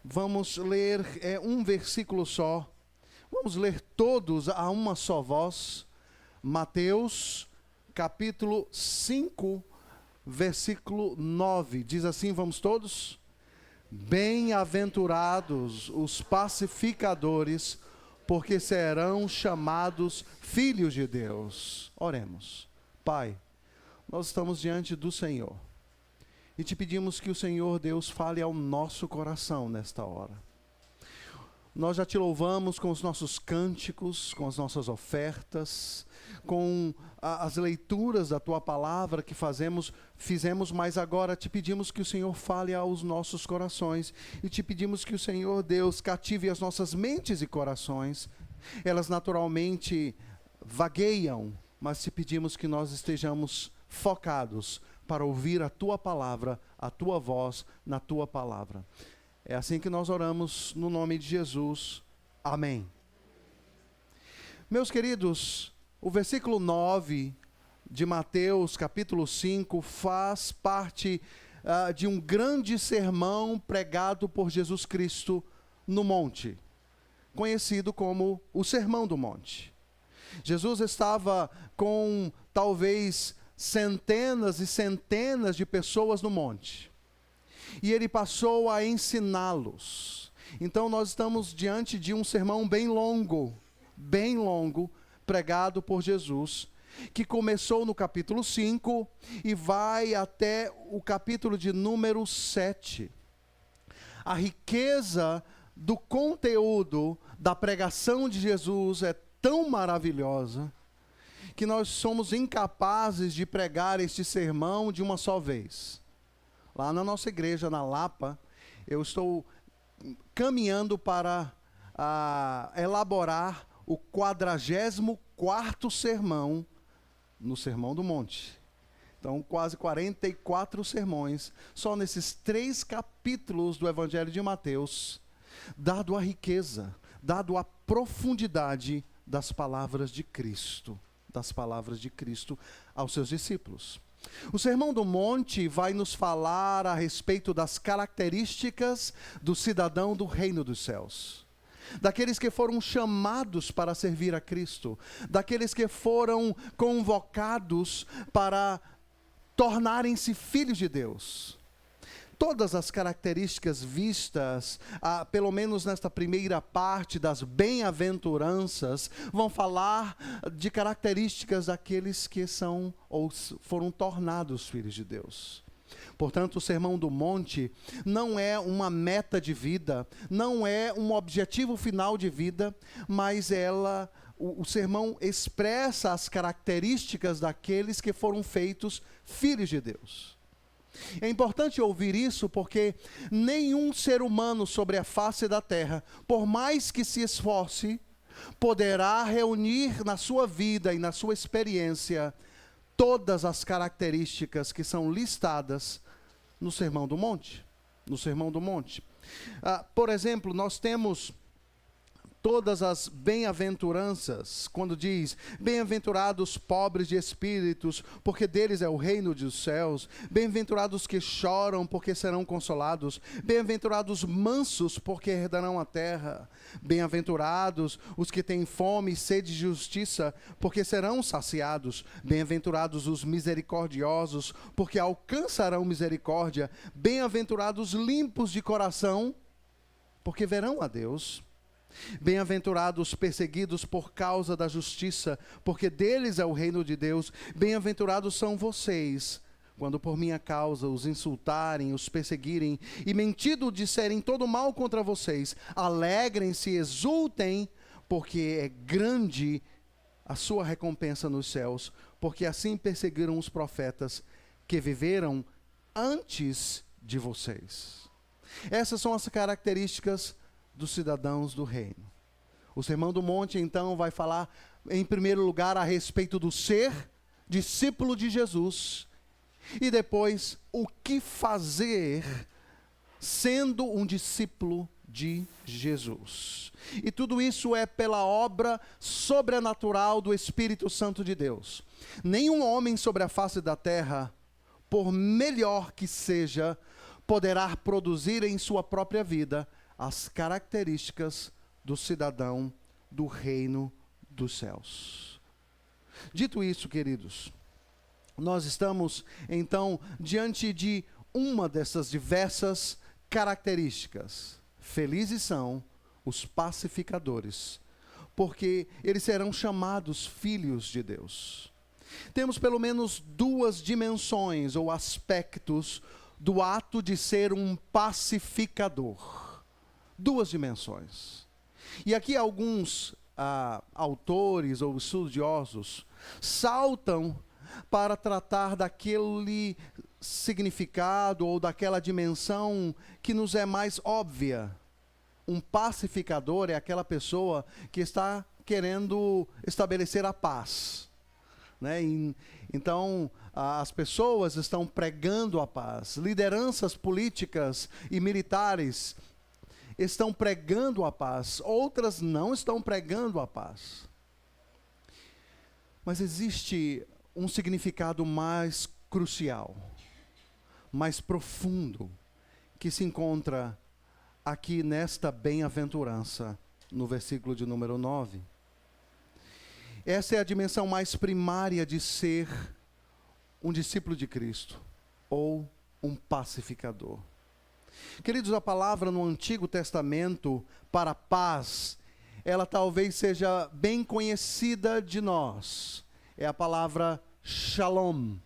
Vamos ler um versículo só. Vamos ler todos a uma só voz. Mateus, capítulo 5, versículo 9. Diz assim, vamos todos? Bem-aventurados os pacificadores, porque serão chamados filhos de Deus. Oremos. Pai, nós estamos diante do Senhor. E te pedimos que o Senhor Deus fale ao nosso coração nesta hora. Nós já te louvamos com os nossos cânticos, com as nossas ofertas, com as leituras da tua palavra que fizemos, mas agora te pedimos que o Senhor fale aos nossos corações. E te pedimos que o Senhor Deus cative as nossas mentes e corações. Elas naturalmente vagueiam, mas te pedimos que nós estejamos focados para ouvir a tua palavra, a tua voz na tua palavra. É assim que nós oramos no nome de Jesus. Amém. Meus queridos, o versículo 9 de Mateus, capítulo 5, faz parte de um grande sermão pregado por Jesus Cristo no monte, conhecido como o Sermão do Monte. Jesus estava com talvez centenas e centenas de pessoas no monte. E ele passou a ensiná-los. Então nós estamos diante de um sermão bem longo, pregado por Jesus, que começou no capítulo 5 e vai até o capítulo de número 7. A riqueza do conteúdo da pregação de Jesus é tão maravilhosa que nós somos incapazes de pregar este sermão de uma só vez. Lá na nossa igreja, na Lapa, eu estou caminhando para elaborar o 44º sermão no Sermão do Monte. Então, quase 44 sermões, só nesses 3 capítulos do Evangelho de Mateus, dado a riqueza, dado a profundidade das palavras de Cristo. Aos seus discípulos. O Sermão do Monte vai nos falar a respeito das características do cidadão do reino dos céus. Daqueles que foram chamados para servir a Cristo. Daqueles que foram convocados para tornarem-se filhos de Deus. Todas as características vistas, pelo menos nesta primeira parte das bem-aventuranças, vão falar de características daqueles que são ou foram tornados filhos de Deus. Portanto, o Sermão do Monte não é uma meta de vida, não é um objetivo final de vida, mas o sermão expressa as características daqueles que foram feitos filhos de Deus. É importante ouvir isso porque nenhum ser humano sobre a face da terra, por mais que se esforce, poderá reunir na sua vida e na sua experiência todas as características que são listadas no Sermão do Monte. Por exemplo, nós temos todas as bem-aventuranças, quando diz, bem-aventurados pobres de espíritos, porque deles é o reino dos céus, bem-aventurados que choram, porque serão consolados, bem-aventurados mansos, porque herdarão a terra, bem-aventurados os que têm fome e sede de justiça, porque serão saciados, bem-aventurados os misericordiosos, porque alcançarão misericórdia, bem-aventurados limpos de coração, porque verão a Deus. Bem-aventurados perseguidos por causa da justiça, porque deles é o reino de Deus. Bem-aventurados são vocês, quando por minha causa os insultarem, os perseguirem, e mentindo disserem todo mal contra vocês. Alegrem-se, exultem, porque é grande a sua recompensa nos céus, porque assim perseguiram os profetas que viveram antes de vocês. Essas são as características dos cidadãos do reino. O Sermão do Monte, então, vai falar, em primeiro lugar, a respeito do ser discípulo de Jesus, e depois, o que fazer sendo um discípulo de Jesus. E tudo isso é pela obra sobrenatural do Espírito Santo de Deus. Nenhum homem sobre a face da terra, por melhor que seja, poderá produzir em sua própria vida as características do cidadão do reino dos céus. Dito isso, queridos, nós estamos então diante de uma dessas diversas características. Felizes são os pacificadores, porque eles serão chamados filhos de Deus. Temos pelo menos duas dimensões ou aspectos do ato de ser um pacificador. Duas dimensões. E aqui alguns autores ou estudiosos saltam para tratar daquele significado ou daquela dimensão que nos é mais óbvia. Um pacificador é aquela pessoa que está querendo estabelecer a paz, né? Então, as pessoas estão pregando a paz. Lideranças políticas e militares estão pregando a paz. Outras não estão pregando a paz. Mas existe um significado mais crucial, mais profundo, que se encontra aqui nesta bem-aventurança, no versículo de número 9. Essa é a dimensão mais primária de ser um discípulo de Cristo, ou um pacificador. Queridos, a palavra no Antigo Testamento para paz, ela talvez seja bem conhecida de nós. É a palavra shalom,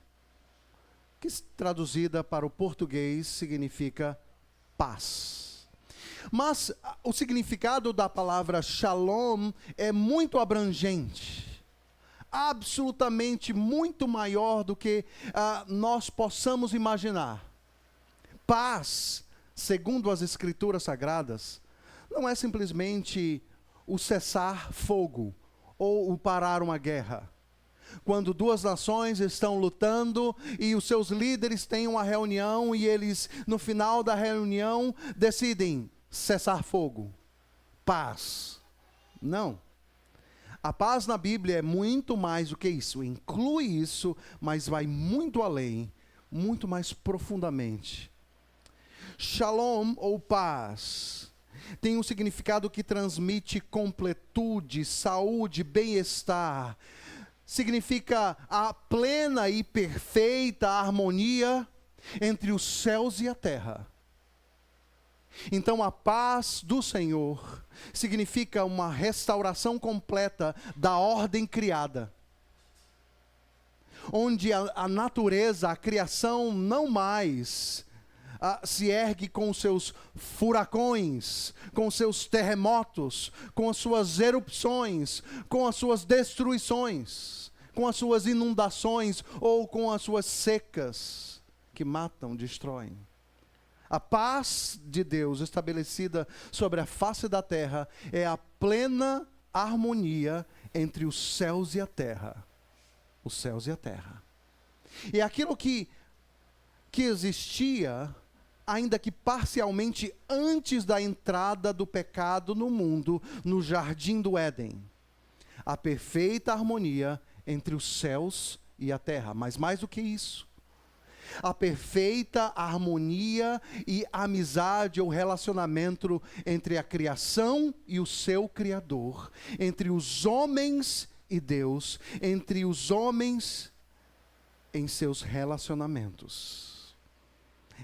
que traduzida para o português significa paz. Mas o significado da palavra shalom é muito abrangente, absolutamente muito maior do que nós possamos imaginar. Paz, segundo as Escrituras Sagradas, não é simplesmente o cessar fogo ou o parar uma guerra. Quando duas nações estão lutando e os seus líderes têm uma reunião e eles, no final da reunião, decidem cessar fogo. Paz. Não. A paz na Bíblia é muito mais do que isso. Inclui isso, mas vai muito além, muito mais profundamente. Shalom ou paz tem um significado que transmite completude, saúde, bem-estar. Significa a plena e perfeita harmonia entre os céus e a terra. Então a paz do Senhor significa uma restauração completa da ordem criada. Onde a natureza, a criação não mais se ergue com os seus furacões, com os seus terremotos, com as suas erupções, com as suas destruições, com as suas inundações ou com as suas secas que matam, destroem. A paz de Deus estabelecida sobre a face da terra é a plena harmonia entre os céus e a terra. Os céus e a terra. E aquilo que existia, ainda que parcialmente antes da entrada do pecado no mundo, no jardim do Éden. A perfeita harmonia entre os céus e a terra. Mas mais do que isso, a perfeita harmonia e amizade ou relacionamento entre a criação e o seu Criador, entre os homens e Deus, entre os homens em seus relacionamentos.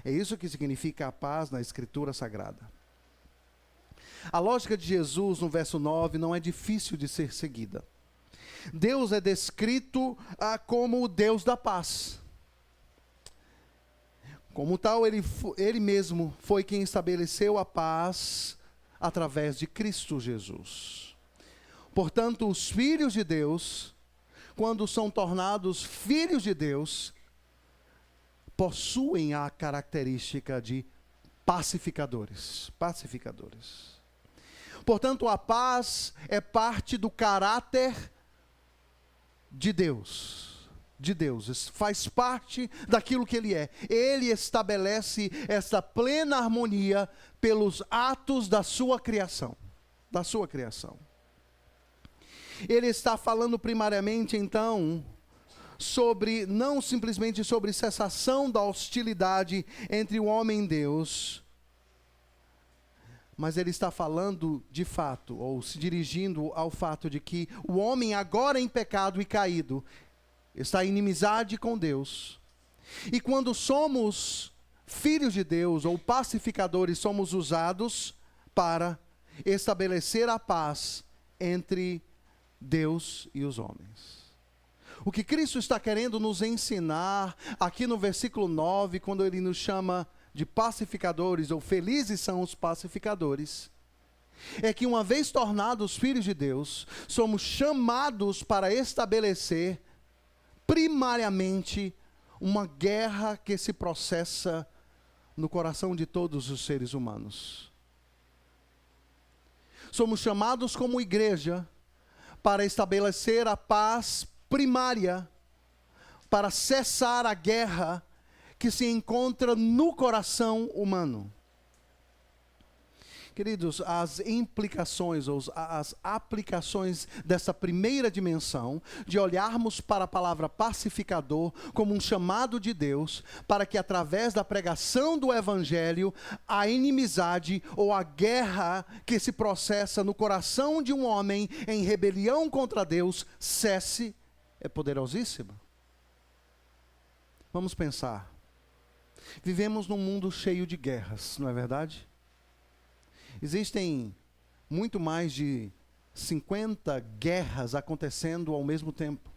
É isso que significa a paz na Escritura Sagrada. A lógica de Jesus no verso 9 não é difícil de ser seguida. Deus é descrito como o Deus da paz. Como tal, ele mesmo foi quem estabeleceu a paz através de Cristo Jesus. Portanto, os filhos de Deus, quando são tornados filhos de Deus, possuem a característica de pacificadores. Pacificadores. Portanto, a paz é parte do caráter de Deus. de Deus, isso faz parte daquilo que Ele é. Ele estabelece essa plena harmonia pelos atos da sua criação. Da sua criação. Ele está falando primariamente, então, sobre, não simplesmente sobre cessação da hostilidade entre o homem e Deus, mas ele está falando de fato, ou se dirigindo ao fato de que o homem agora em pecado e caído, está em inimizade com Deus. E quando somos filhos de Deus, ou pacificadores, somos usados para estabelecer a paz entre Deus e os homens. O que Cristo está querendo nos ensinar, aqui no versículo 9, quando Ele nos chama de pacificadores, ou felizes são os pacificadores, é que uma vez tornados filhos de Deus, somos chamados para estabelecer, primariamente, uma guerra que se processa no coração de todos os seres humanos. Somos chamados como igreja para estabelecer a paz primária, para cessar a guerra que se encontra no coração humano. Queridos, as implicações ou as aplicações dessa primeira dimensão, de olharmos para a palavra pacificador como um chamado de Deus, para que através da pregação do Evangelho, a inimizade ou a guerra que se processa no coração de um homem em rebelião contra Deus, cesse, é poderosíssima. Vamos pensar. Vivemos num mundo cheio de guerras, não é verdade? Existem muito mais de 50 guerras acontecendo ao mesmo tempo.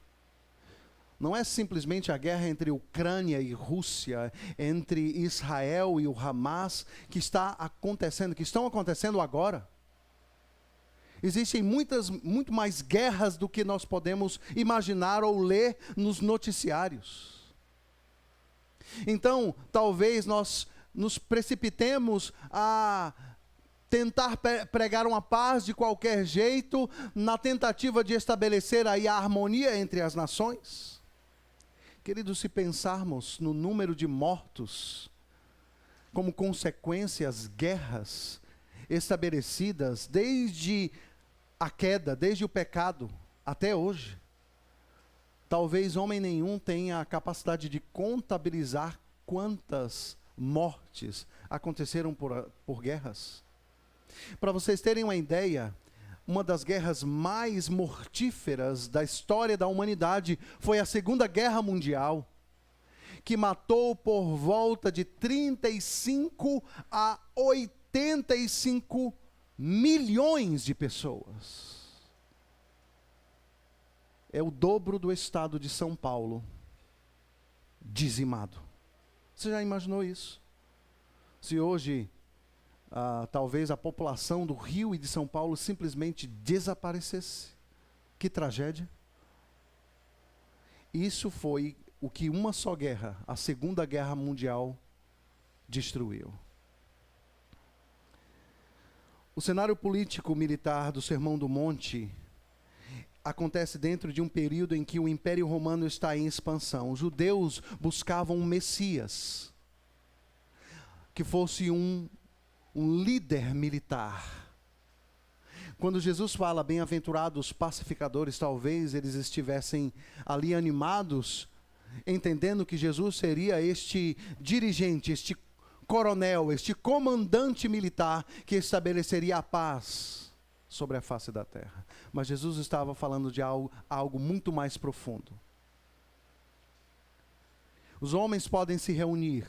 Não é simplesmente a guerra entre Ucrânia e Rússia, entre Israel e o Hamas, que estão acontecendo agora. Existem muito mais guerras do que nós podemos imaginar ou ler nos noticiários. Então, talvez nós nos precipitemos a tentar pregar uma paz de qualquer jeito, na tentativa de estabelecer aí a harmonia entre as nações. Queridos, se pensarmos no número de mortos, como consequências, guerras estabelecidas desde a queda, desde o pecado, até hoje, talvez homem nenhum tenha a capacidade de contabilizar quantas mortes aconteceram por guerras. Para vocês terem uma ideia, uma das guerras mais mortíferas da história da humanidade foi a Segunda Guerra Mundial, que matou por volta de 35 a 85 milhões de pessoas. É o dobro do estado de São Paulo dizimado. Você já imaginou isso? Se hoje talvez a população do Rio e de São Paulo simplesmente desaparecesse. Que tragédia. Isso foi o que uma só guerra, a Segunda Guerra Mundial, destruiu. O cenário político-militar do Sermão do Monte acontece dentro de um período em que o Império Romano está em expansão. Os judeus buscavam um Messias, que fosse um líder militar. Quando Jesus fala, bem-aventurados pacificadores, talvez eles estivessem ali animados, entendendo que Jesus seria este dirigente, este coronel, este comandante militar que estabeleceria a paz sobre a face da terra. Mas Jesus estava falando de algo muito mais profundo. Os homens podem se reunir,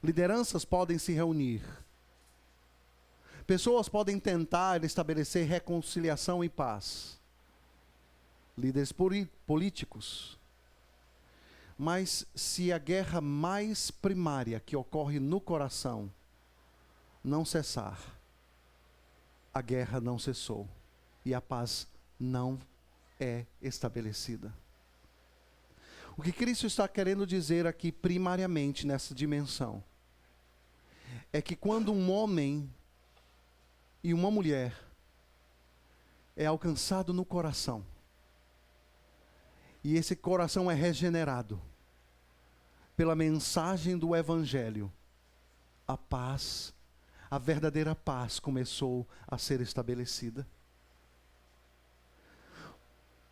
lideranças podem se reunir, pessoas podem tentar estabelecer reconciliação e paz, líderes políticos. Mas se a guerra mais primária que ocorre no coração não cessar, a guerra não cessou e a paz não é estabelecida. O que Cristo está querendo dizer aqui primariamente nessa dimensão é que quando um homem e uma mulher é alcançado no coração, e esse coração é regenerado pela mensagem do Evangelho, a paz, a verdadeira paz começou a ser estabelecida.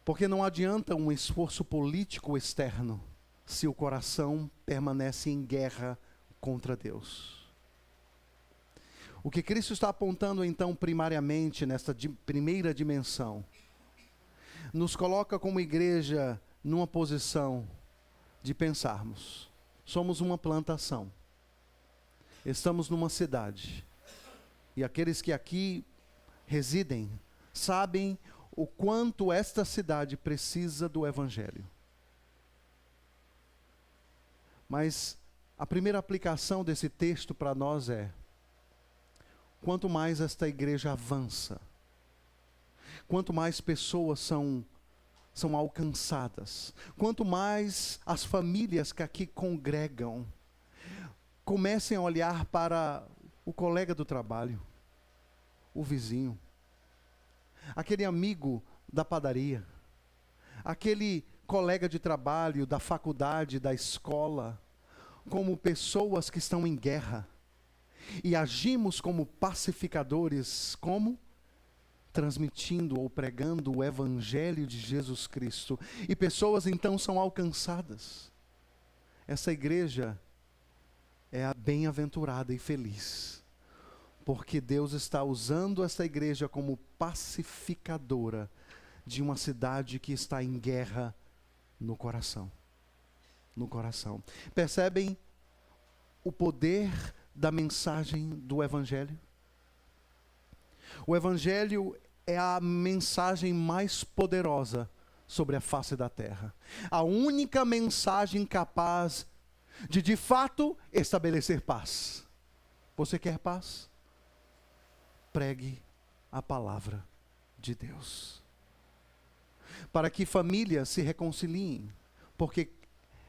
Porque não adianta um esforço político externo se o coração permanece em guerra contra Deus. O que Cristo está apontando então primariamente nesta primeira dimensão, nos coloca como igreja numa posição de pensarmos. Somos uma plantação. Estamos numa cidade. E aqueles que aqui residem sabem o quanto esta cidade precisa do Evangelho. Mas a primeira aplicação desse texto para nós é: quanto mais esta igreja avança, quanto mais pessoas são alcançadas, quanto mais as famílias que aqui congregam comecem a olhar para o colega do trabalho, o vizinho, aquele amigo da padaria, aquele colega de trabalho, da faculdade, da escola, como pessoas que estão em guerra, e agimos como pacificadores, como? Transmitindo ou pregando o Evangelho de Jesus Cristo, e pessoas então são alcançadas. Essa igreja é a bem-aventurada e feliz, porque Deus está usando essa igreja como pacificadora de uma cidade que está em guerra no coração. No coração. Percebem o poder da mensagem do Evangelho? O Evangelho é a mensagem mais poderosa sobre a face da terra. A única mensagem capaz de fato, estabelecer paz. Você quer paz? Pregue a palavra de Deus. Para que famílias se reconciliem, porque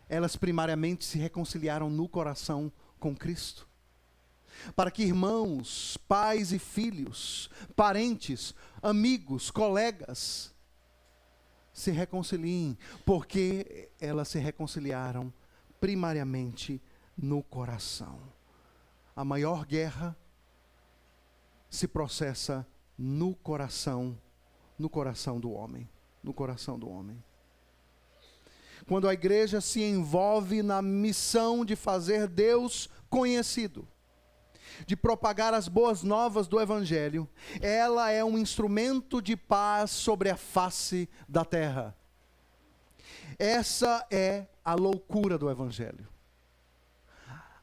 elas primariamente se reconciliaram no coração com Cristo. Para que irmãos, pais e filhos, parentes, amigos, colegas se reconciliem, porque elas se reconciliaram primariamente no coração. A maior guerra se processa no coração do homem, no coração do homem. Quando a igreja se envolve na missão de fazer Deus conhecido, de propagar as boas novas do Evangelho, ela é um instrumento de paz sobre a face da terra. Essa é a loucura do Evangelho.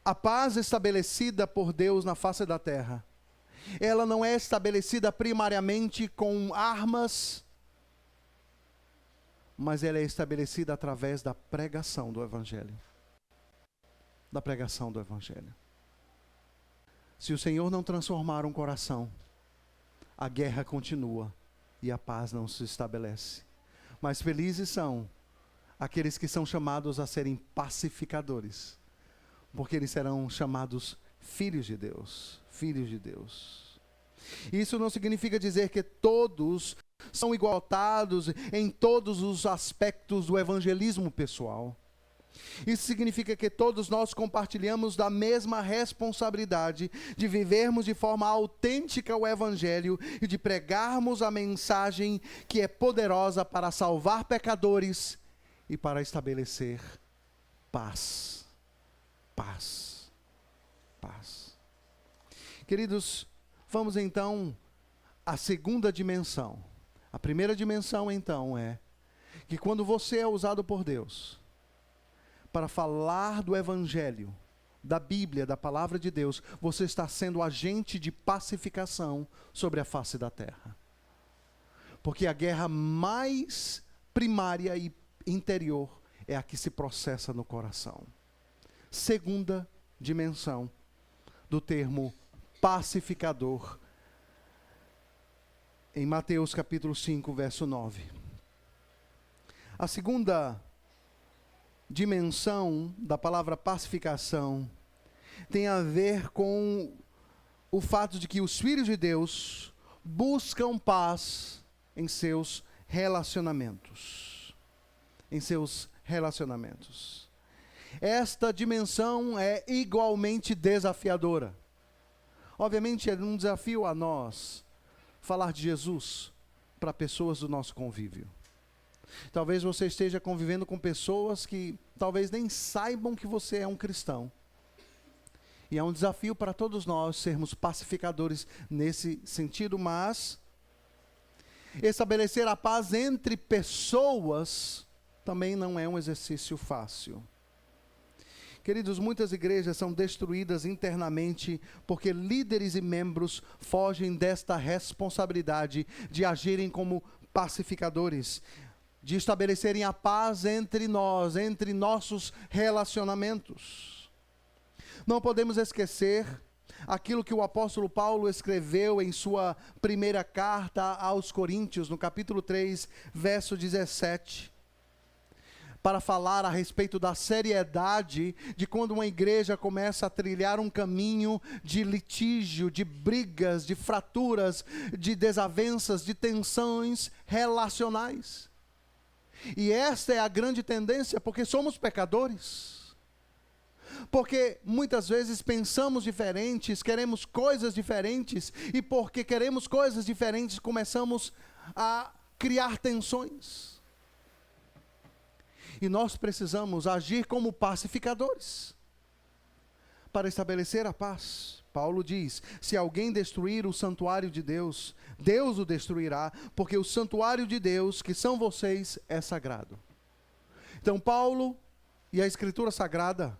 A paz estabelecida por Deus na face da terra, ela não é estabelecida primariamente com armas, mas ela é estabelecida através da pregação do Evangelho. Da pregação do Evangelho. Se o Senhor não transformar um coração, a guerra continua e a paz não se estabelece. Mas felizes são aqueles que são chamados a serem pacificadores, porque eles serão chamados filhos de Deus, filhos de Deus. Isso não significa dizer que todos são igualtados em todos os aspectos do evangelismo pessoal. Isso significa que todos nós compartilhamos da mesma responsabilidade de vivermos de forma autêntica o Evangelho e de pregarmos a mensagem que é poderosa para salvar pecadores e para estabelecer paz. Paz. Paz. Queridos, vamos então à segunda dimensão. A primeira dimensão então é que quando você é usado por Deus para falar do Evangelho, da Bíblia, da Palavra de Deus, você está sendo agente de pacificação sobre a face da terra. Porque a guerra mais primária e interior é a que se processa no coração. Segunda dimensão do termo pacificador, em Mateus capítulo 5, verso 9. A segunda dimensão da palavra pacificação tem a ver com o fato de que os filhos de Deus buscam paz em seus relacionamentos. em seus relacionamentos. Esta dimensão é igualmente desafiadora. Obviamente é um desafio a nós falar de Jesus para pessoas do nosso convívio. Talvez você esteja convivendo com pessoas que talvez nem saibam que você é um cristão. E é um desafio para todos nós sermos pacificadores nesse sentido, mas estabelecer a paz entre pessoas também não é um exercício fácil. Queridos, muitas igrejas são destruídas internamente porque líderes e membros fogem desta responsabilidade de agirem como pacificadores, de estabelecerem a paz entre nós, entre nossos relacionamentos. Não podemos esquecer aquilo que o apóstolo Paulo escreveu em sua primeira carta aos Coríntios, no capítulo 3, verso 17, para falar a respeito da seriedade de quando uma igreja começa a trilhar um caminho de litígio, de brigas, de fraturas, de desavenças, de tensões relacionais. E esta é a grande tendência, porque somos pecadores. Porque muitas vezes pensamos diferentes, queremos coisas diferentes, e porque queremos coisas diferentes, começamos a criar tensões. E nós precisamos agir como pacificadores para estabelecer a paz. Paulo diz: se alguém destruir o santuário de Deus, Deus o destruirá, porque o santuário de Deus, que são vocês, é sagrado. Então Paulo e a Escritura Sagrada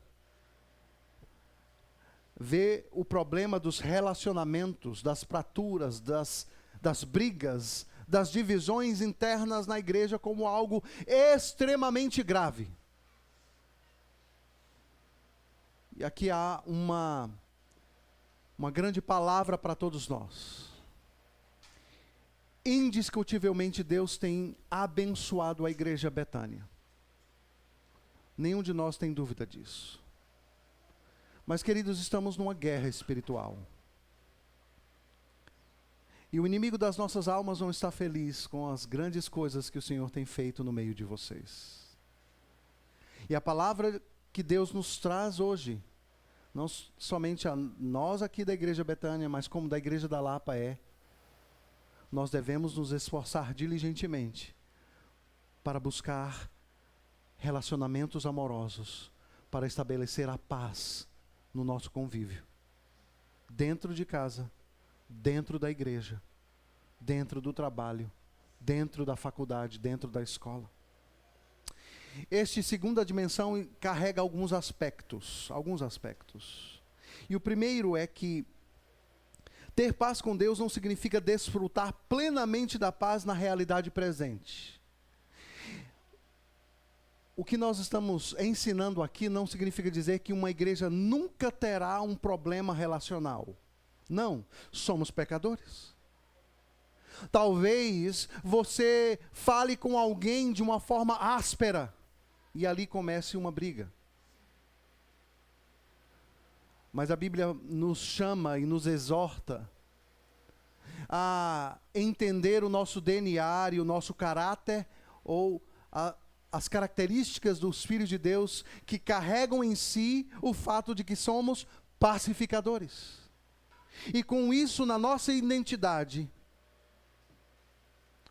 vê o problema dos relacionamentos, das fraturas, das brigas, das divisões internas na igreja como algo extremamente grave. E aqui há uma grande palavra para todos nós. Indiscutivelmente Deus tem abençoado a igreja Betânia. Nenhum de nós tem dúvida disso. Mas, queridos, estamos numa guerra espiritual. E o inimigo das nossas almas não está feliz com as grandes coisas que o Senhor tem feito no meio de vocês. E a palavra que Deus nos traz hoje, não somente a nós aqui da Igreja Betânia, mas como da Igreja da Lapa nós devemos nos esforçar diligentemente para buscar relacionamentos amorosos, para estabelecer a paz no nosso convívio, dentro de casa, dentro da igreja, dentro do trabalho, dentro da faculdade, dentro da escola. Esta segunda dimensão carrega alguns aspectos. E o primeiro é que ter paz com Deus não significa desfrutar plenamente da paz na realidade presente. O que nós estamos ensinando aqui não significa dizer que uma igreja nunca terá um problema relacional. Não, somos pecadores. Talvez você fale com alguém de uma forma áspera e ali comece uma briga. Mas a Bíblia nos chama e nos exorta a entender o nosso DNA e o nosso caráter, ou as características dos filhos de Deus que carregam em si o fato de que somos pacificadores. E com isso na nossa identidade,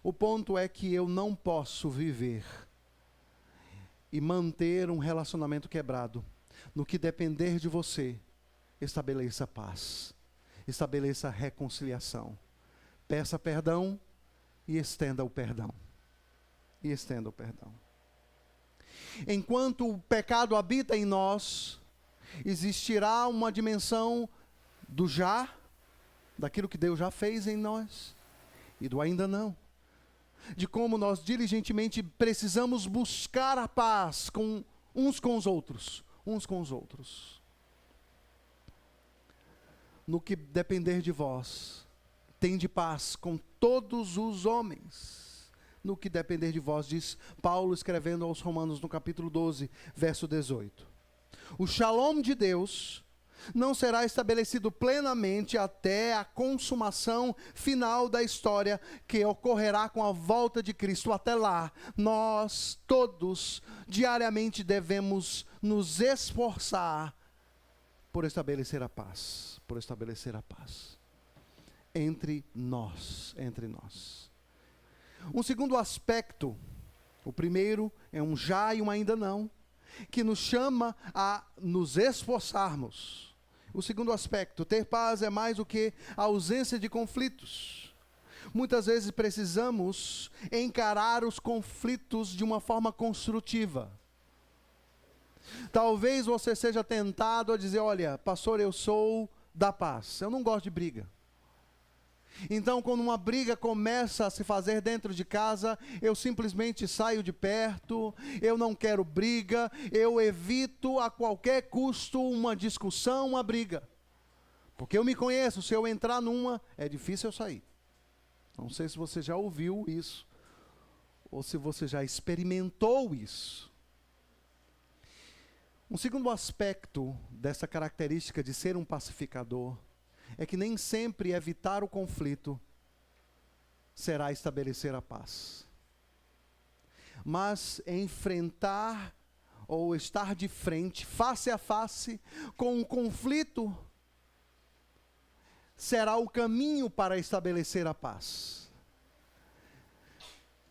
o ponto é que eu não posso viver e manter um relacionamento quebrado. No que depender de você, estabeleça paz, estabeleça reconciliação, peça perdão e estenda o perdão. Enquanto o pecado habita em nós, existirá uma dimensão do já, daquilo que Deus já fez em nós, e do ainda não. De como nós diligentemente precisamos buscar a paz uns com os outros. No que depender de vós, tende paz com todos os homens. No que depender de vós, diz Paulo escrevendo aos Romanos no capítulo 12, verso 18. O shalom de Deus, não será estabelecido plenamente até a consumação final da história, que ocorrerá com a volta de Cristo. Até lá, nós todos diariamente devemos nos esforçar por estabelecer a paz, entre nós. Um segundo aspecto, o primeiro é um já e um ainda não, que nos chama a nos esforçarmos. O segundo aspecto, ter paz é mais do que a ausência de conflitos. Muitas vezes precisamos encarar os conflitos de uma forma construtiva. Talvez você seja tentado a dizer, olha, pastor, eu sou da paz, eu não gosto de briga. Então, quando uma briga começa a se fazer dentro de casa, eu simplesmente saio de perto, eu não quero briga, eu evito a qualquer custo uma discussão, uma briga. Porque eu me conheço, se eu entrar numa, é difícil eu sair. Não sei se você já ouviu isso, ou se você já experimentou isso. Um segundo aspecto dessa característica de ser um pacificador é que nem sempre evitar o conflito será estabelecer a paz. Mas enfrentar ou estar de frente, face a face, com o conflito, será o caminho para estabelecer a paz.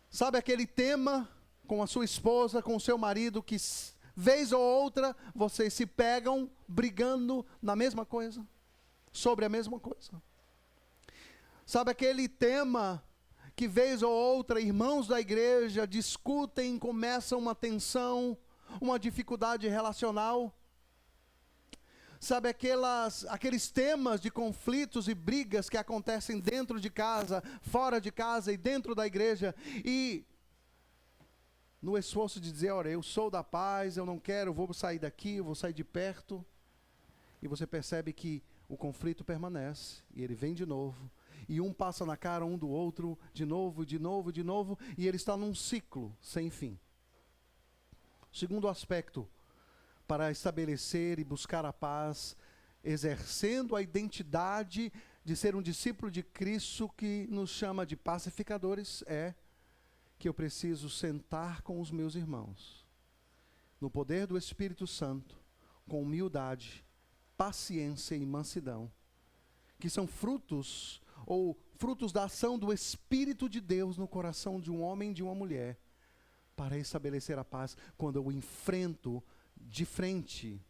Sabe aquele tema com a sua esposa, com o seu marido, que vez ou outra vocês se pegam brigando na mesma coisa? Sobre a mesma coisa. Sabe aquele tema que vez ou outra irmãos da igreja discutem, começam uma tensão, uma dificuldade relacional? Sabe aqueles temas de conflitos e brigas que acontecem dentro de casa, fora de casa e dentro da igreja, e no esforço de dizer, olha, eu sou da paz, eu não quero, eu vou sair daqui, eu vou sair de perto, e você percebe que o conflito permanece, e ele vem de novo, e um passa na cara um do outro, de novo, e ele está num ciclo sem fim. Segundo aspecto, para estabelecer e buscar a paz, exercendo a identidade de ser um discípulo de Cristo, que nos chama de pacificadores, é que eu preciso sentar com os meus irmãos, no poder do Espírito Santo, com humildade, paciência e mansidão, que são frutos da ação do Espírito de Deus no coração de um homem e de uma mulher, para estabelecer a paz, quando eu enfrento de frente,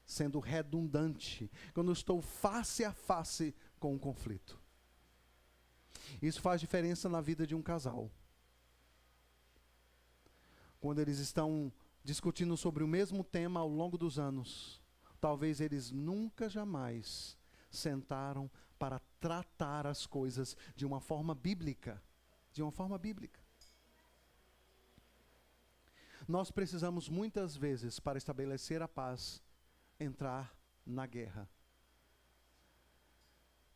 sendo redundante, quando eu estou face a face com um conflito. Isso faz diferença na vida de um casal. Quando eles estão discutindo sobre o mesmo tema ao longo dos anos, talvez eles nunca jamais sentaram para tratar as coisas de uma forma bíblica. Nós precisamos muitas vezes, para estabelecer a paz, entrar na guerra.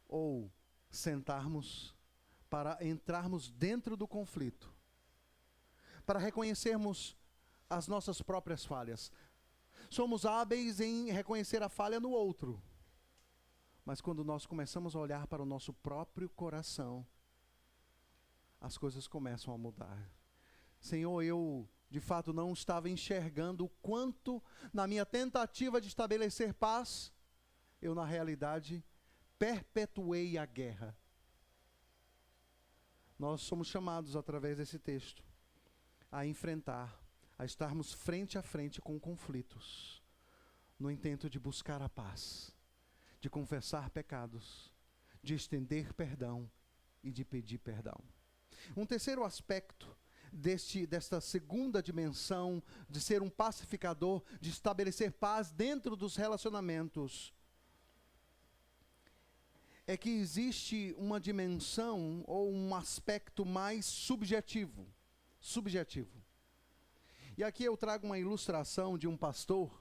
Ou sentarmos para entrarmos dentro do conflito, para reconhecermos as nossas próprias falhas. Somos hábeis em reconhecer a falha no outro, mas quando nós começamos a olhar para o nosso próprio coração, as coisas começam a mudar. Senhor, eu de fato não estava enxergando o quanto, na minha tentativa de estabelecer paz, eu na realidade perpetuei a guerra. Nós somos chamados através desse texto a enfrentar, a estarmos frente a frente com conflitos, no intento de buscar a paz, de confessar pecados, de estender perdão e de pedir perdão. Um terceiro aspecto desta segunda dimensão de ser um pacificador, de estabelecer paz dentro dos relacionamentos, é que existe uma dimensão ou um aspecto mais subjetivo. E aqui eu trago uma ilustração de um pastor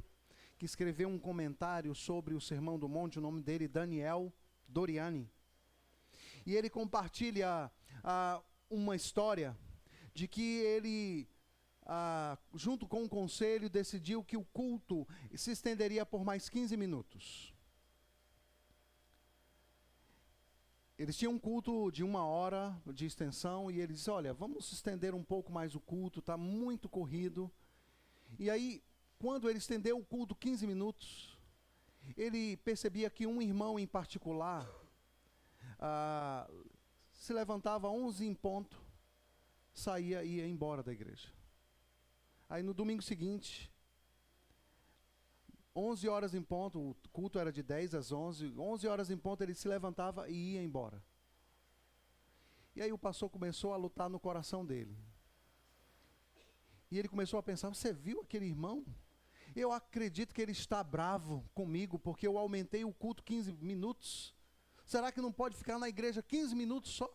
que escreveu um comentário sobre o Sermão do Monte, o nome dele Daniel Doriani. E ele compartilha uma história de que ele, junto com o conselho, decidiu que o culto se estenderia por mais 15 minutos. Eles tinham um culto de 1 hora de extensão e eles disseram, olha, vamos estender um pouco mais o culto, está muito corrido. E aí, quando ele estendeu o culto 15 minutos, ele percebia que um irmão em particular se levantava 11 em ponto, saía e ia embora da igreja. Aí no domingo seguinte, 11 horas em ponto, o culto era de 10 às 11, 11 horas em ponto ele se levantava e ia embora. E aí o pastor começou a lutar no coração dele. E ele começou a pensar, você viu aquele irmão? Eu acredito que ele está bravo comigo, porque eu aumentei o culto 15 minutos. Será que não pode ficar na igreja 15 minutos só?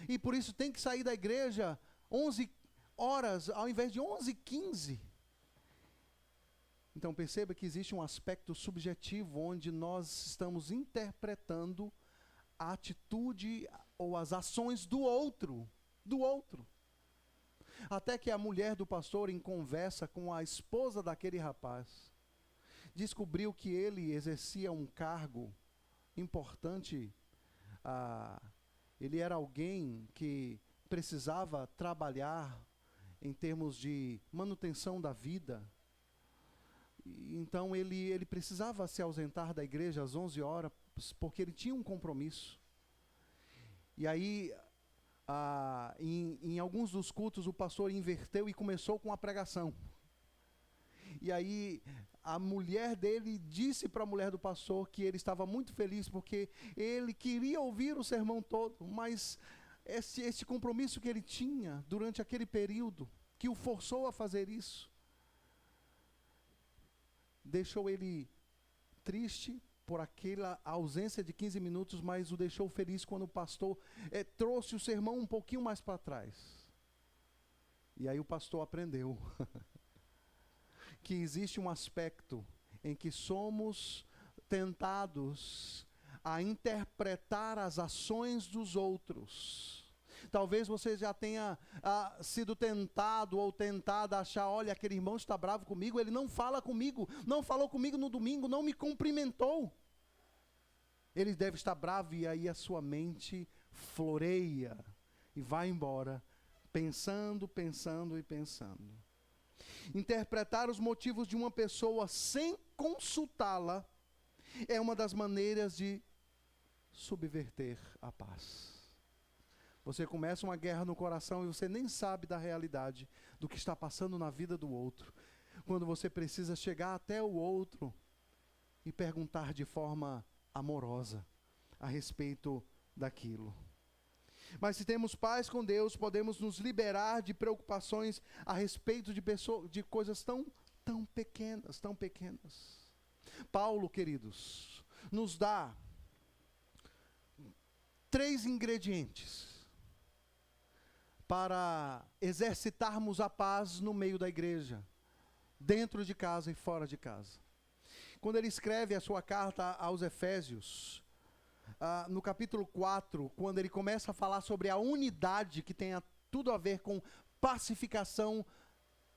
E por isso tem que sair da igreja 11 horas, ao invés de 11h15. Então perceba que existe um aspecto subjetivo, onde nós estamos interpretando a atitude ou as ações do outro. Até que a mulher do pastor, em conversa com a esposa daquele rapaz, descobriu que ele exercia um cargo importante. Ele era alguém que precisava trabalhar em termos de manutenção da vida. Então ele precisava se ausentar da igreja às 11 horas, porque ele tinha um compromisso. E aí, em alguns dos cultos, o pastor inverteu e começou com a pregação. E aí, a mulher dele disse para a mulher do pastor que ele estava muito feliz, porque ele queria ouvir o sermão todo, mas esse compromisso que ele tinha durante aquele período, que o forçou a fazer isso, deixou ele triste por aquela ausência de 15 minutos, mas o deixou feliz quando o pastor trouxe o sermão um pouquinho mais para trás. E aí o pastor aprendeu que existe um aspecto em que somos tentados a interpretar as ações dos outros. Talvez você já tenha sido tentado ou tentada a achar, olha, aquele irmão está bravo comigo, ele não fala comigo, não falou comigo no domingo, não me cumprimentou. Ele deve estar bravo, e aí a sua mente floreia e vai embora, pensando. Interpretar os motivos de uma pessoa sem consultá-la é uma das maneiras de subverter a paz. Você começa uma guerra no coração e você nem sabe da realidade do que está passando na vida do outro. Quando você precisa chegar até o outro e perguntar de forma amorosa a respeito daquilo. Mas se temos paz com Deus, podemos nos liberar de preocupações a respeito de coisas tão pequenas. Paulo, queridos, nos dá 3 ingredientes para exercitarmos a paz no meio da igreja, dentro de casa e fora de casa. Quando ele escreve a sua carta aos Efésios, no capítulo 4, quando ele começa a falar sobre a unidade que tem tudo a ver com pacificação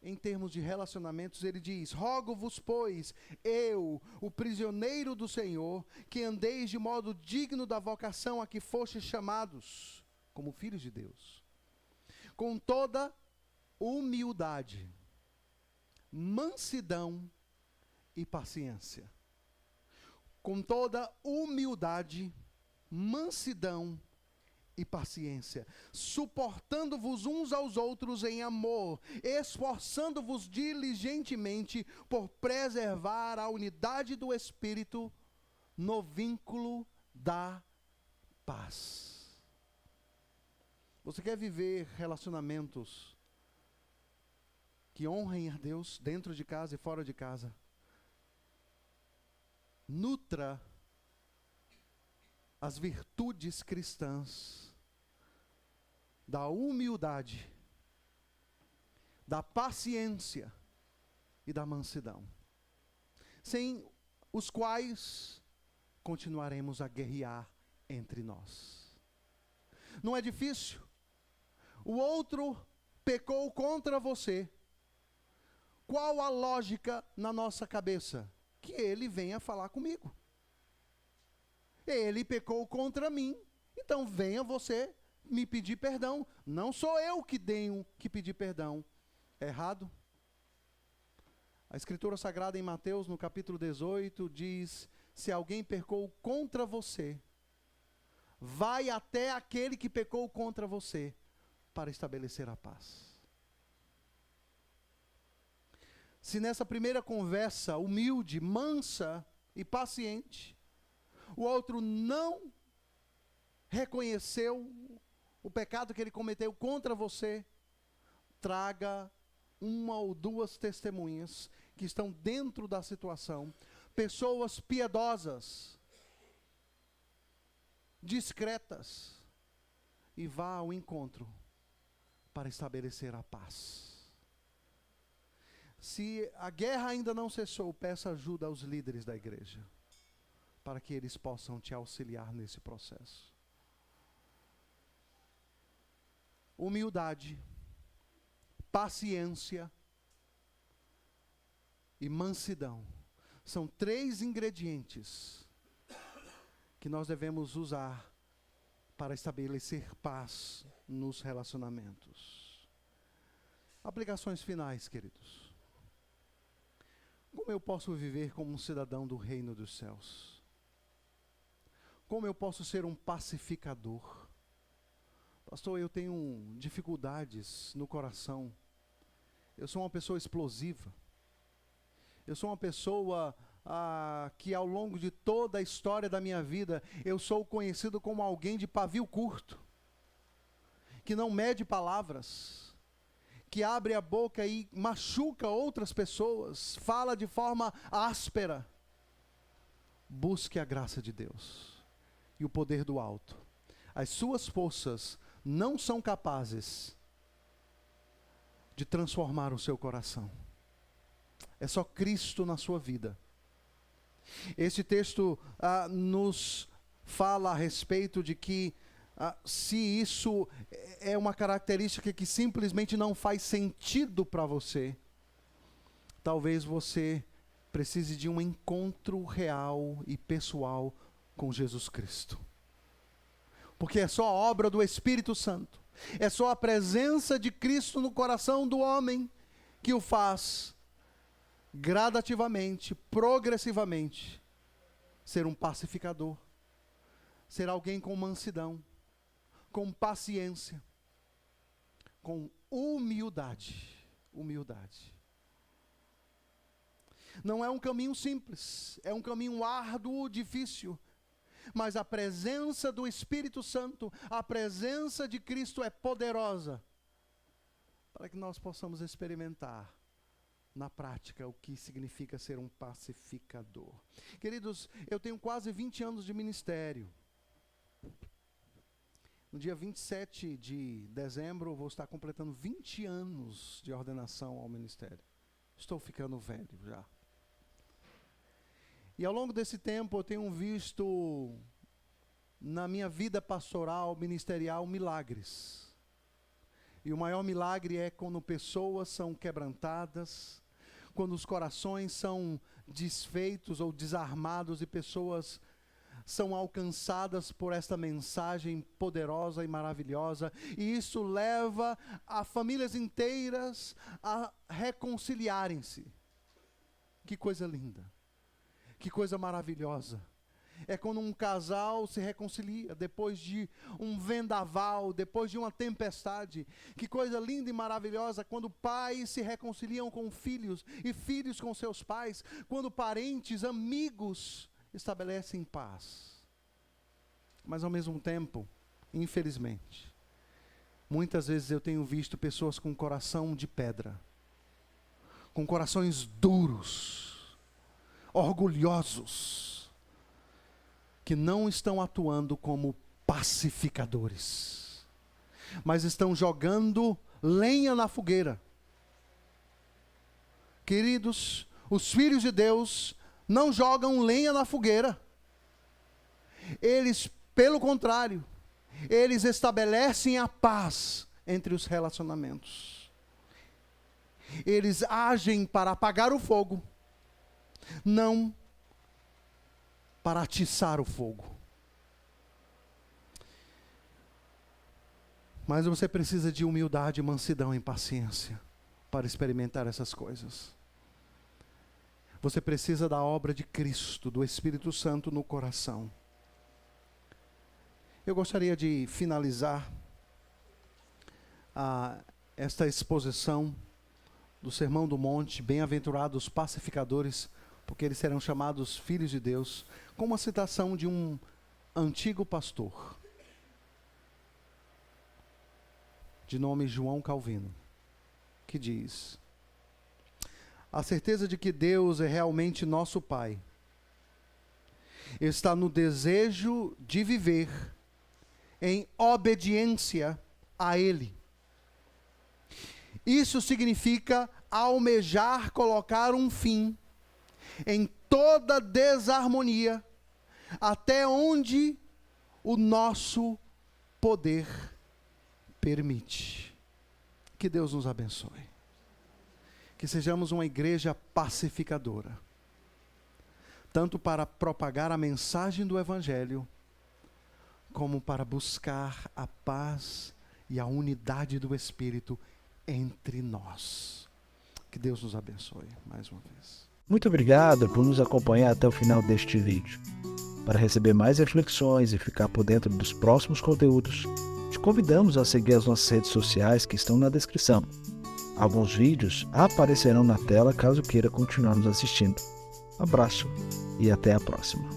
em termos de relacionamentos, ele diz: rogo-vos, pois, eu, o prisioneiro do Senhor, que andeis de modo digno da vocação a que fostes chamados, como filhos de Deus, com toda humildade, mansidão e paciência. Com toda humildade, mansidão e paciência, suportando-vos uns aos outros em amor, esforçando-vos diligentemente por preservar a unidade do Espírito no vínculo da paz. Você quer viver relacionamentos que honrem a Deus dentro de casa e fora de casa? Nutra as virtudes cristãs da humildade, da paciência e da mansidão, sem os quais continuaremos a guerrear entre nós. Não é difícil? O outro pecou contra você. Qual a lógica na nossa cabeça? Que ele venha falar comigo. Ele pecou contra mim, então venha você me pedir perdão. Não sou eu que tenho que pedir perdão. É errado? A Escritura Sagrada em Mateus, no capítulo 18, diz: se alguém pecou contra você, vai até aquele que pecou contra você, para estabelecer a paz. Se nessa primeira conversa, humilde, mansa e paciente, o outro não reconheceu o pecado que ele cometeu contra você, traga uma ou duas testemunhas que estão dentro da situação, pessoas piedosas, discretas, e vá ao encontro para estabelecer a paz. Se a guerra ainda não cessou, peça ajuda aos líderes da igreja, para que eles possam te auxiliar nesse processo. Humildade, paciência e mansidão são 3 ingredientes que nós devemos usar para estabelecer paz nos relacionamentos. Aplicações finais, queridos. Como eu posso viver como um cidadão do reino dos céus? Como eu posso ser um pacificador? Pastor, eu tenho dificuldades no coração. Eu sou uma pessoa explosiva. Eu sou uma pessoa que ao longo de toda a história da minha vida, eu sou conhecido como alguém de pavio curto, que não mede palavras, que abre a boca e machuca outras pessoas, fala de forma áspera. Busque a graça de Deus e o poder do alto. As suas forças não são capazes de transformar o seu coração. É só Cristo na sua vida. Este texto nos fala a respeito de que se isso é uma característica que simplesmente não faz sentido para você, talvez você precise de um encontro real e pessoal com Jesus Cristo. Porque é só a obra do Espírito Santo, é só a presença de Cristo no coração do homem que o faz gradativamente, progressivamente, ser um pacificador, ser alguém com mansidão, com paciência, com humildade. Humildade. Não é um caminho simples, é um caminho árduo, difícil, mas a presença do Espírito Santo, a presença de Cristo é poderosa, para que nós possamos experimentar na prática o que significa ser um pacificador. Queridos, eu tenho quase 20 anos de ministério. No dia 27 de dezembro, eu vou estar completando 20 anos de ordenação ao ministério. Estou ficando velho já. E ao longo desse tempo, eu tenho visto na minha vida pastoral, ministerial, milagres. E o maior milagre é quando pessoas são quebrantadas, quando os corações são desfeitos ou desarmados e pessoas são alcançadas por esta mensagem poderosa e maravilhosa. E isso leva a famílias inteiras a reconciliarem-se. Que coisa linda. Que coisa maravilhosa. É quando um casal se reconcilia depois de um vendaval, depois de uma tempestade. Que coisa linda e maravilhosa quando pais se reconciliam com filhos e filhos com seus pais. Quando parentes, amigos estabelecem paz. Mas ao mesmo tempo, infelizmente, muitas vezes eu tenho visto pessoas com coração de pedra, com corações duros, orgulhosos, que não estão atuando como pacificadores, mas estão jogando lenha na fogueira. Queridos, os filhos de Deus não jogam lenha na fogueira. Eles, pelo contrário, eles estabelecem a paz entre os relacionamentos. Eles agem para apagar o fogo, não para atiçar o fogo. Mas você precisa de humildade, mansidão e paciência para experimentar essas coisas. Você precisa da obra de Cristo, do Espírito Santo no coração. Eu gostaria de finalizar esta exposição do Sermão do Monte, bem-aventurados os pacificadores, porque eles serão chamados filhos de Deus, com uma citação de um antigo pastor, de nome João Calvino, que diz: a certeza de que Deus é realmente nosso Pai está no desejo de viver em obediência a Ele. Isso significa almejar colocar um fim em toda desarmonia, até onde o nosso poder permite. Que Deus nos abençoe. Que sejamos uma igreja pacificadora, tanto para propagar a mensagem do Evangelho, como para buscar a paz e a unidade do Espírito entre nós. Que Deus nos abençoe mais uma vez. Muito obrigado por nos acompanhar até o final deste vídeo. Para receber mais reflexões e ficar por dentro dos próximos conteúdos, te convidamos a seguir as nossas redes sociais que estão na descrição. Alguns vídeos aparecerão na tela caso queira continuar nos assistindo. Abraço e até a próxima.